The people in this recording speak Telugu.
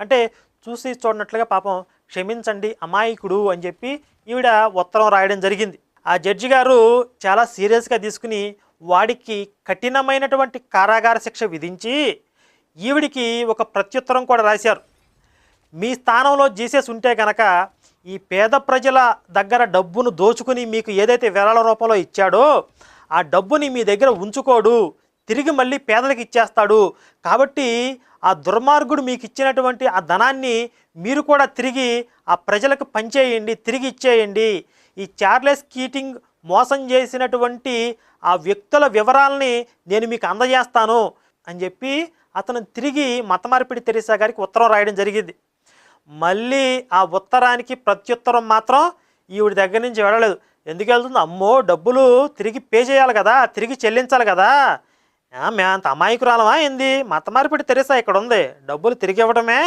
అంటే చూసి చూడనట్లుగా పాపం క్షమించండి అమాయకుడు అని చెప్పి ఈవిడ ఉత్తరం రాయడం జరిగింది. ఆ జడ్జి గారు చాలా సీరియస్గా తీసుకుని వాడికి కఠినమైనటువంటి కారాగార శిక్ష విధించి ఈవిడికి ఒక ప్రత్యుత్తరం కూడా రాశారు. మీ స్థానంలో జీసస్ ఉంటే కనుక ఈ పేద ప్రజల దగ్గర డబ్బును దోచుకుని మీకు ఏదైతే విరాళ రూపంలో ఇచ్చాడో ఆ డబ్బుని మీ దగ్గర ఉంచుకోడు, తిరిగి మళ్ళీ పేదలకు ఇచ్చేస్తాడు. కాబట్టి ఆ దుర్మార్గుడు మీకు ఇచ్చినటువంటి ఆ ధనాన్ని మీరు కూడా తిరిగి ఆ ప్రజలకు పంచేయండి, తిరిగి ఇచ్చేయండి. ఈ చార్లెస్ కీటింగ్ మోసం చేసినటువంటి ఆ వ్యక్తుల వివరాలని నేను మీకు అందజేస్తాను అని చెప్పి అతను తిరిగి మతమార్పిడి తెరీసా గారికి ఉత్తరం రాయడం జరిగింది. మళ్ళీ ఆ ఉత్తరానికి ప్రత్యుత్తరం మాత్రం ఈవిడ దగ్గర నుంచి వెళ్ళలేదు. ఎందుకు వెళ్తుంది? అమ్మో డబ్బులు తిరిగి పే చేయాలి కదా, తిరిగి చెల్లించాలి కదా. మేము అంత అమాయకురాలమా ఏంది? మతమార్పిడి తెరీసా ఇక్కడ ఉంది, డబ్బులు తిరిగి ఇవ్వడమే